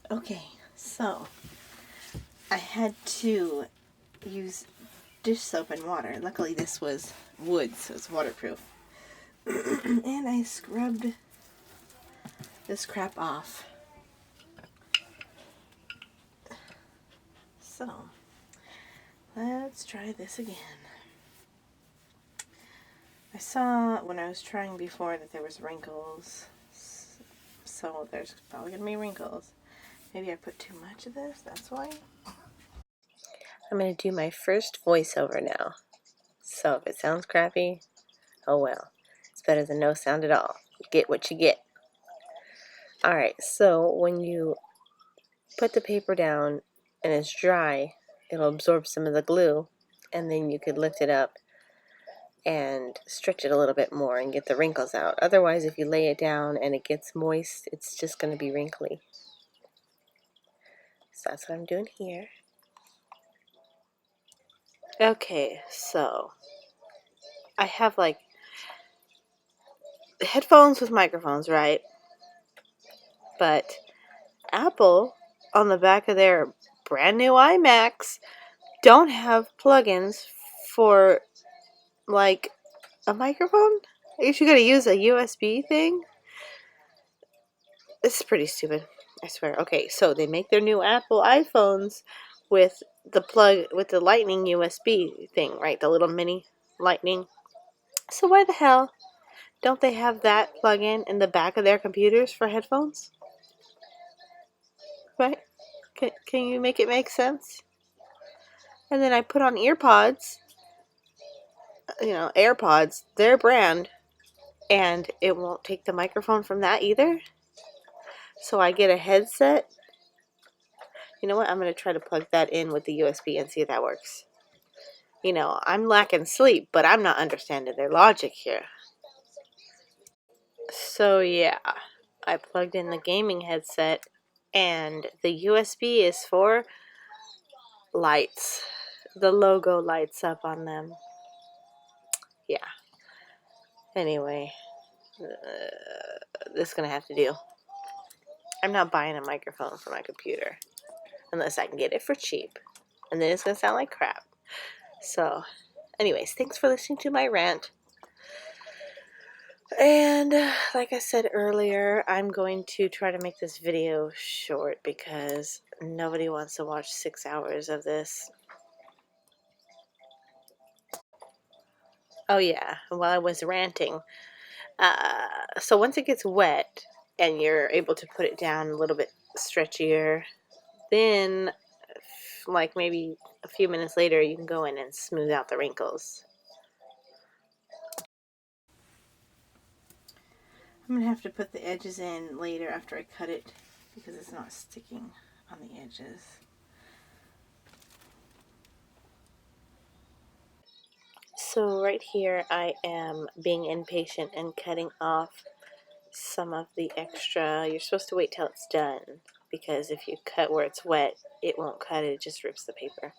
Okay, so I had to use dish soap and water. Luckily this was wood, so it's waterproof. And I scrubbed this crap off. So, let's try this again. I saw when I was trying before that there was wrinkles, so there's probably going to be wrinkles. Maybe I put too much of this, that's why. I'm going to do my first voiceover now. So if it sounds crappy, oh well. It's better than no sound at all. You get what you get. Alright, so when you put the paper down and it's dry, it'll absorb some of the glue, and then you could lift it up and stretch it a little bit more and get the wrinkles out. Otherwise, if you lay it down and it gets moist, it's just going to be wrinkly. So that's what I'm doing here. Okay, so I have like headphones with microphones, right? But Apple, on the back of their brand new iMacs, don't have plugins for like a microphone. I guess you gotta use a USB thing. This is pretty stupid, I swear. Okay, so they make their new Apple iPhones with the plug, with the lightning USB thing, right? The little mini lightning. So why the hell don't they have that plug-in in the back of their computers for headphones? Right? Can you make it make sense? And then I put on earpods, AirPods, their brand, and it won't take the microphone from that either. So I get a headset. You know what? I'm going to try to plug that in with the USB and see if that works. I'm lacking sleep, but I'm not understanding their logic here. So yeah, I plugged in the gaming headset, and the USB is for lights. The logo lights up on them. Yeah. Anyway, this is going to have to do. I'm not buying a microphone for my computer unless I can get it for cheap. And then it's going to sound like crap. So, anyways, thanks for listening to my rant. And like I said earlier, I'm going to try to make this video short because nobody wants to watch 6 hours of this. Oh yeah, while I was ranting. So once it gets wet and you're able to put it down a little bit stretchier, then like maybe a few minutes later you can go in and smooth out the wrinkles. I'm going to have to put the edges in later after I cut it because it's not sticking on the edges. So right here I am being impatient and cutting off some of the extra. You're supposed to wait till it's done because if you cut where it's wet, it won't cut, it just rips the paper.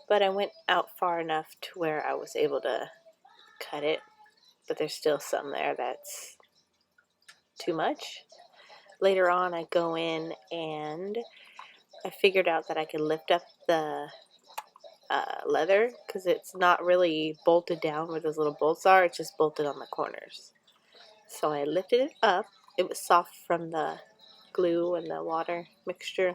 But I went out far enough to where I was able to cut it, but there's still some there that's too much. Later on I go in and I figured out that I could lift up the leather because it's not really bolted down where those little bolts are, it's just bolted on the corners. So I lifted it up. It was soft from the glue and the water mixture,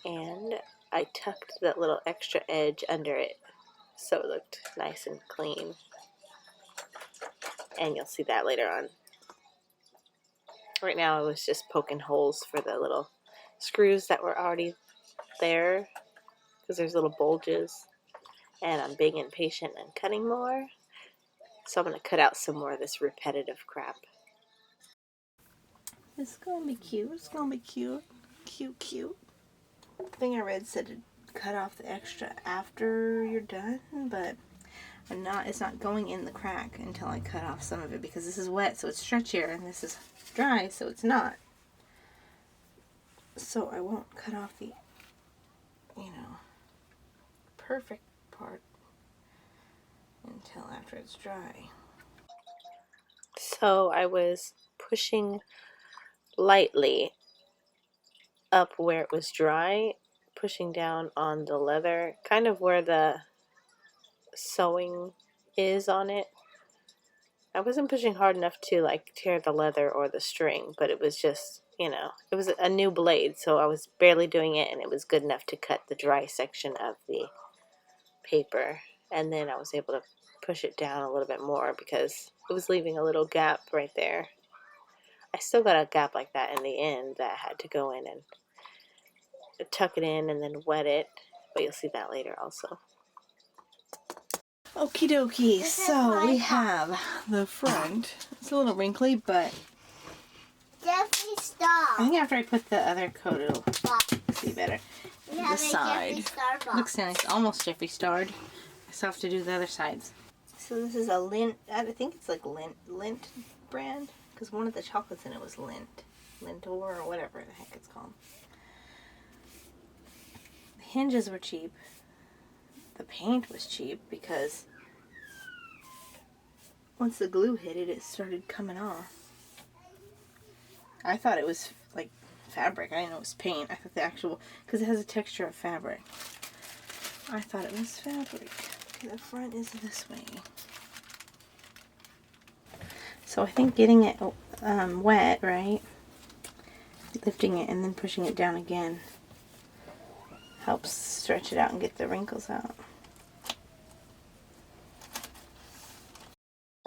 and I tucked that little extra edge under it so it looked nice and clean, and you'll see that later on. Right now I was just poking holes for the little screws that were already there because there's little bulges, and I'm being impatient and cutting more, so I'm going to cut out some more of this repetitive crap. It's going to be cute. It's going to be cute. Cute, cute. The thing I read said to cut off the extra after you're done, but it's not going in the crack until I cut off some of it because this is wet, so it's stretchier, and this is dry, so it's not. So I won't cut off the, perfect part until after it's dry. So I was pushing lightly up where it was dry, pushing down on the leather, kind of where the sewing is on it. I wasn't pushing hard enough to like tear the leather or the string, but it was just, you know, it was a new blade, so I was barely doing it, and it was good enough to cut the dry section of the paper. And then I was able to push it down a little bit more because it was leaving a little gap right there. I still got a gap like that in the end that I had to go in and tuck it in and then wet it, but you'll see that later also. Okie dokie, so we have the front. It's a little wrinkly, but Jeffree, stop. I think after I put the other coat, it'll see better. The side looks nice, almost Jeffree starred. I still have to do the other sides. So this is a Lindt, I think it's like Lindt brand, because one of the chocolates in it was Lindt or whatever the heck it's called. The hinges were cheap. The paint was cheap because once the glue hit it, it started coming off. I thought it was like fabric. I didn't know it was paint. I thought the actual, because it has a texture of fabric. I thought it was fabric. Okay, the front is this way. So I think getting it wet, right? Lifting it and then pushing it down again helps stretch it out and get the wrinkles out.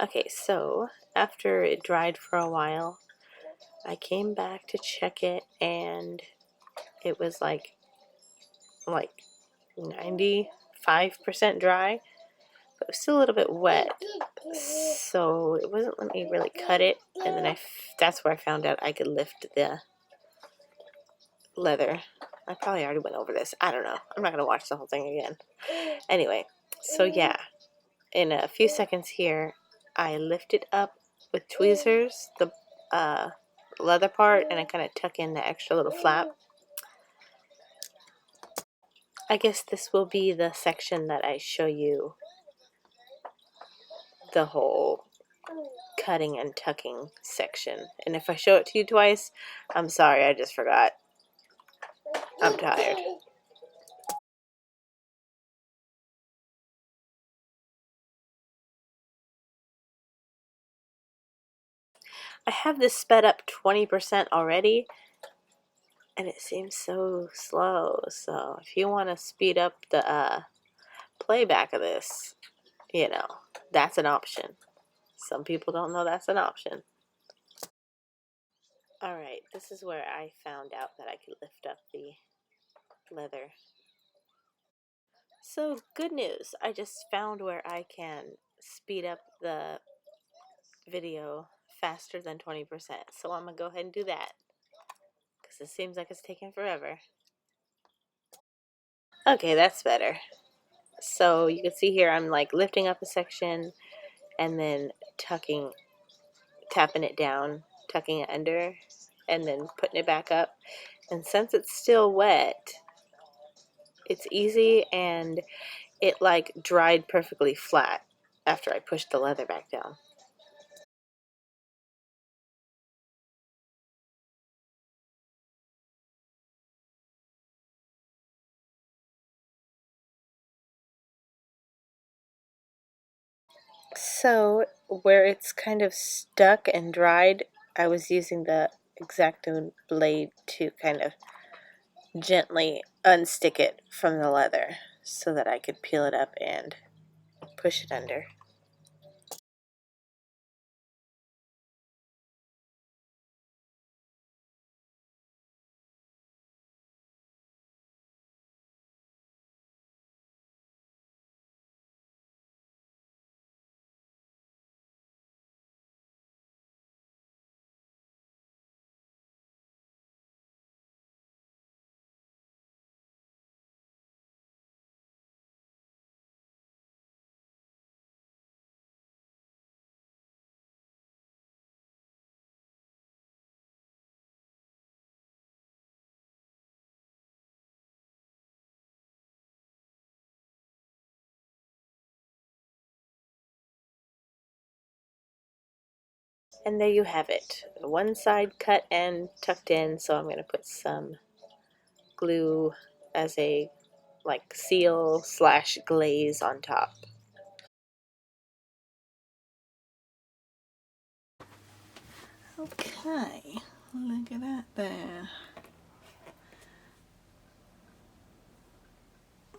Okay, so after it dried for a while, I came back to check it, and it was like 95% dry, but it was still a little bit wet, so it wasn't letting me really cut it. And then that's where I found out I could lift the leather. I probably already went over this. I don't know. I'm not going to watch the whole thing again. Anyway, so yeah, in a few seconds here, I lift it up with tweezers, the leather part, and I kind of tuck in the extra little flap. I guess this will be the section that I show you the whole cutting and tucking section. And if I show it to you twice, I'm sorry, I just forgot. I'm tired. I have this sped up 20% already, and it seems so slow. So if you want to speed up the playback of this, you know, that's an option. Some people don't know that's an option. Alright, this is where I found out that I could lift up the leather. So, good news. I just found where I can speed up the video faster than 20%. So I'm going to go ahead and do that, because it seems like it's taking forever. Okay, that's better. So you can see here I'm like lifting up a section and then tapping it down, tucking it under, and then putting it back up. And since it's still wet, it's easy, and it like dried perfectly flat after I pushed the leather back down. So where it's kind of stuck and dried, I was using the X-Acto blade to kind of gently unstick it from the leather so that I could peel it up and push it under. And there you have it. One side cut and tucked in, so I'm going to put some glue as a like seal / glaze on top. Okay, look at that there.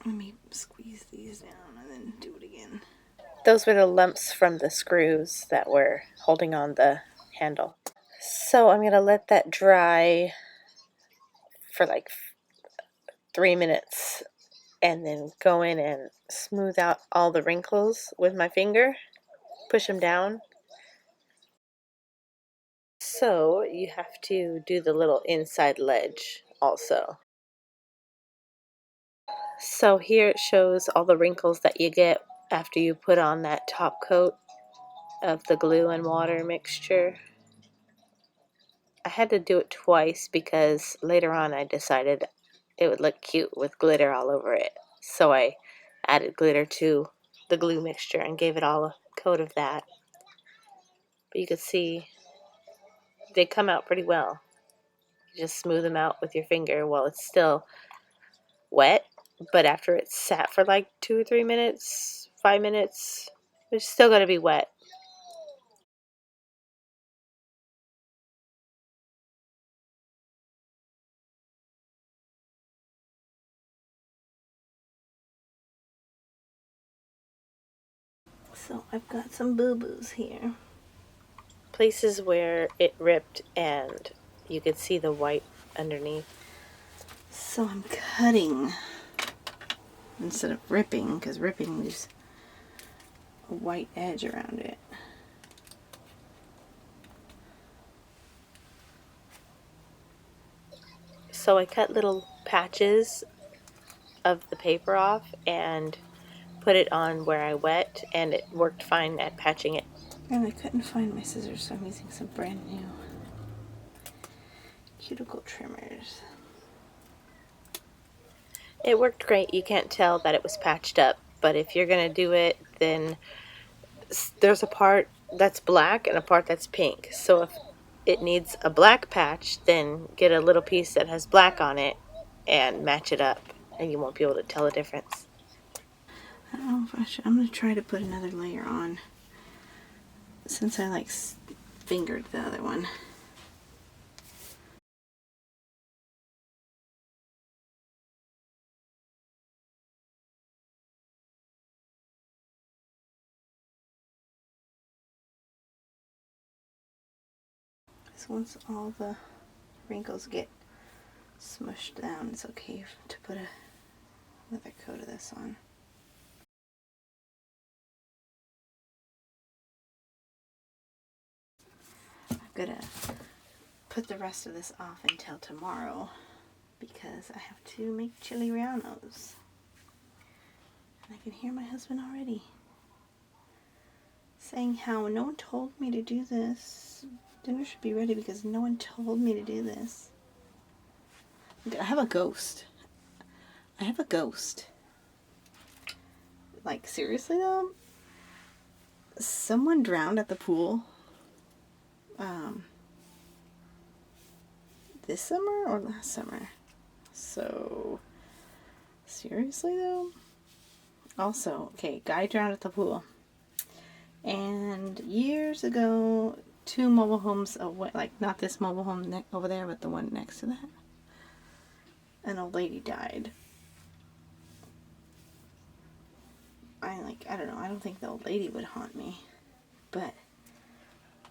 Let me squeeze these down and then do it again. Those were the lumps from the screws that were holding on the handle. So I'm going to let that dry for like 3 minutes and then go in and smooth out all the wrinkles with my finger, push them down. So you have to do the little inside ledge also. So here it shows all the wrinkles that you get after you put on that top coat of the glue and water mixture. I had to do it twice because later on I decided it would look cute with glitter all over it. So I added glitter to the glue mixture and gave it all a coat of that. But you can see they come out pretty well. You just smooth them out with your finger while it's still wet, but after it's sat for like 2 or 3 minutes, 5 minutes, it's still going to be wet. So I've got some boo-boos here. Places where it ripped and you could see the white underneath. So I'm cutting instead of ripping, because ripping leaves a white edge around it. So I cut little patches of the paper off and put it on where I wet, and it worked fine at patching it. And I couldn't find my scissors, so I'm using some brand new cuticle trimmers. It worked great. You can't tell that it was patched up, but if you're going to do it, then there's a part that's black and a part that's pink. So if it needs a black patch, then get a little piece that has black on it and match it up, and you won't be able to tell the difference. I don't know if I should. I'm going to try to put another layer on since I like fingered the other one. So once all the wrinkles get smushed down, it's okay to put another coat of this on. I'm gonna put the rest of this off until tomorrow because I have to make chili rellenos. And I can hear my husband already saying how no one told me to do this. Dinner should be ready because no one told me to do this. I have a ghost. I have a ghost. Like, seriously though? Someone drowned at the pool. This summer or last summer? So, seriously though? Also, okay, guy drowned at the pool. And years ago, 2 mobile homes away, like not this mobile home over there, but the one next to that, an old lady died. I don't know, I don't think the old lady would haunt me. But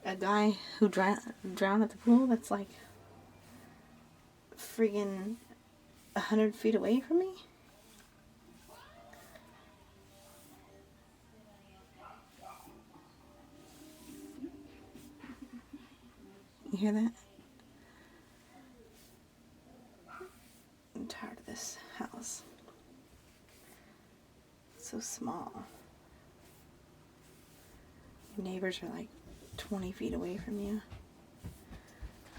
a guy who drowned at the pool that's like friggin' 100 feet away from me? You hear that? I'm tired of this house. It's so small. Your neighbors are like 20 feet away from you.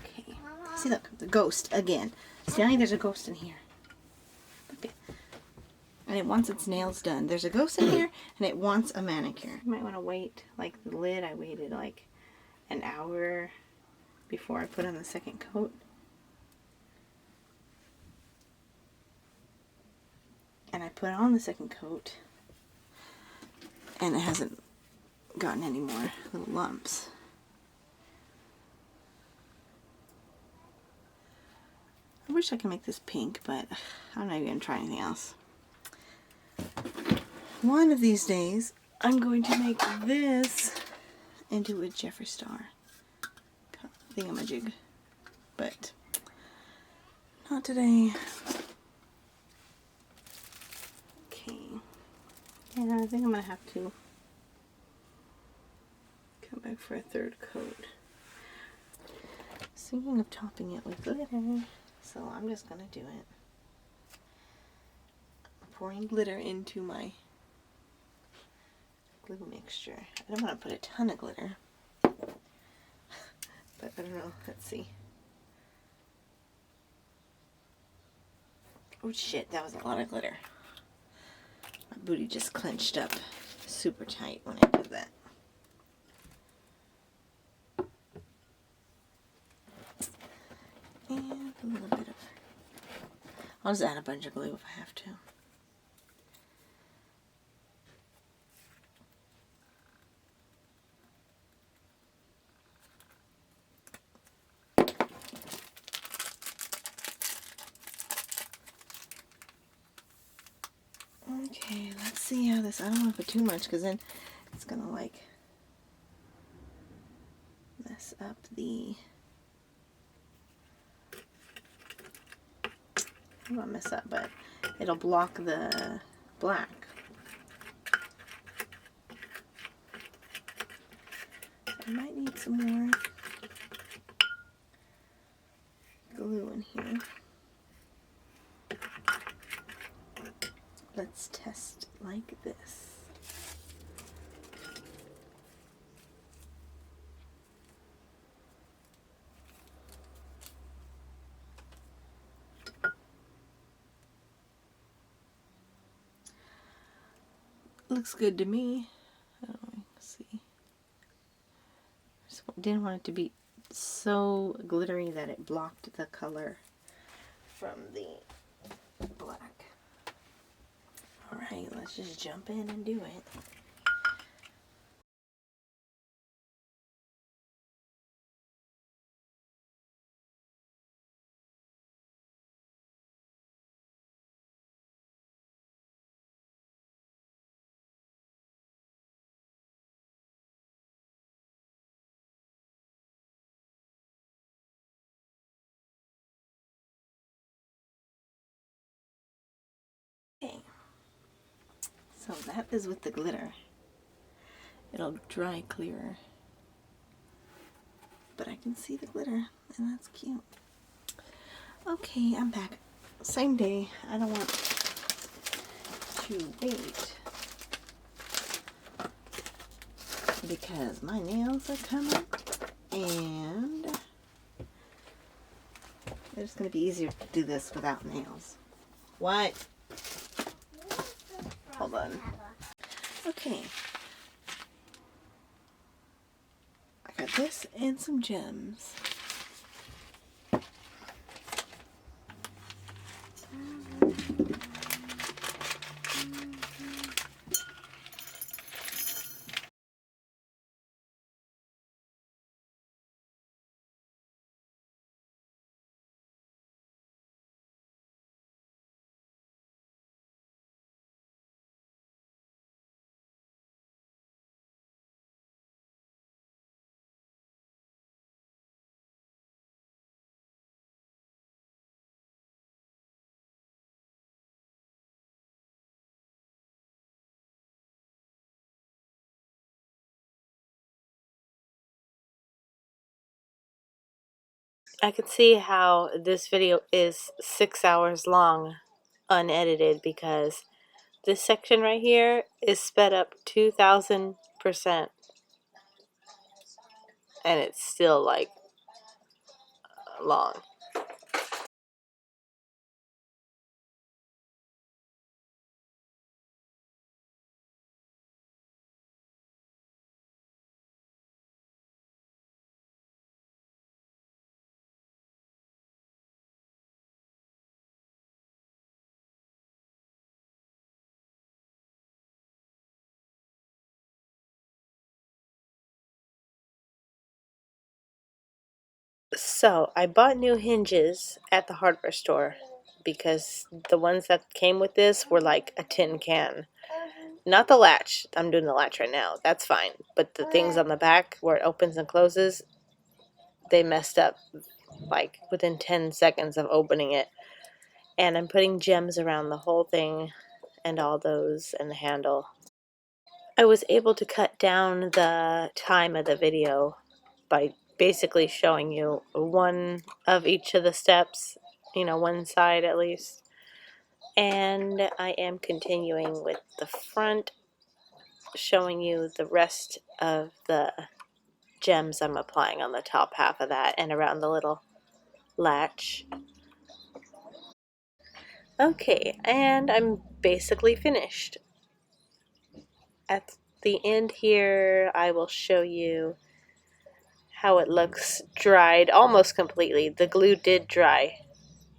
Okay. See, look, the ghost again. See, I think there's a ghost in here. Look at, and it wants its nails done. There's a ghost in here, and it wants a manicure. You might want to wait, like the lid, I waited like an hour before I put on the second coat. and I put on the second coat and it hasn't gotten any more little lumps. I wish I could make this pink, but I'm not even going to try anything else. One of these days, I'm going to make this into a Jeffree star thingamajig, but not today. Okay, yeah, I think I'm going to have to come back for a third coat. Thinking of topping it with glitter, so I'm just going to do it. Pouring glitter into my glue mixture. I don't want to put a ton of glitter, but I don't know. Let's see. Oh shit, that was a lot of glitter. My booty just clenched up super tight when I did that. And a little bit of... I'll just add a bunch of glue if I have to. Okay, let's see how this... I don't want to put too much because then it's going to like mess up the... I won't mess up, but it'll block the black. I might need some more glue in here. Let's test like this. Looks good to me. I don't know, see. Just didn't want it to be so glittery that it blocked the color from the black. Alright, let's just jump in and do it. Okay, so that is with the glitter. It'll dry clearer, but I can see the glitter, and that's cute. Okay, I'm back. Same day. I don't want to wait because my nails are coming, and it's going to be easier to do this without nails. What? Hold on. Okay. I got this and some gems. I can see how this video is 6 hours long, unedited, because this section right here is sped up 2,000%, and it's still like long. So I bought new hinges at the hardware store because the ones that came with this were like a tin can. Not the latch. I'm doing the latch right now. That's fine. But the things on the back where it opens and closes, they messed up like within 10 seconds of opening it. And I'm putting gems around the whole thing and all those and the handle. I was able to cut down the time of the video by basically showing you one of each of the steps, you know, one side at least. And I am continuing with the front, showing you the rest of the gems I'm applying on the top half of that and around the little latch. Okay, and I'm basically finished. At the end here, I will show you how it looks dried almost completely. The glue did dry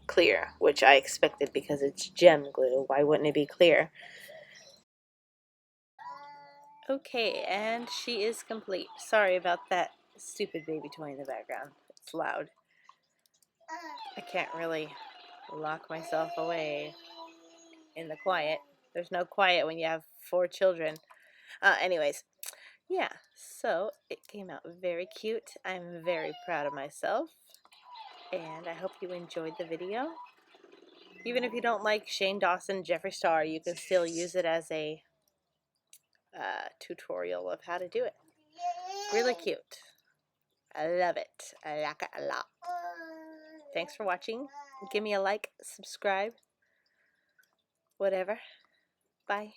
clear, which I expected because it's gem glue. Why wouldn't it be clear? Okay, and she is complete. Sorry about that stupid baby toy in the background. It's loud. I can't really lock myself away in the quiet. There's no quiet when you have 4 children. Anyways, yeah, so it came out very cute. I'm very proud of myself, and I hope you enjoyed the video. Even if you don't like Shane Dawson, Jeffree Star, you can still use it as a tutorial of how to do it. Really cute. I love it. I like it a lot. Thanks for watching. Give me a like, subscribe, whatever. Bye.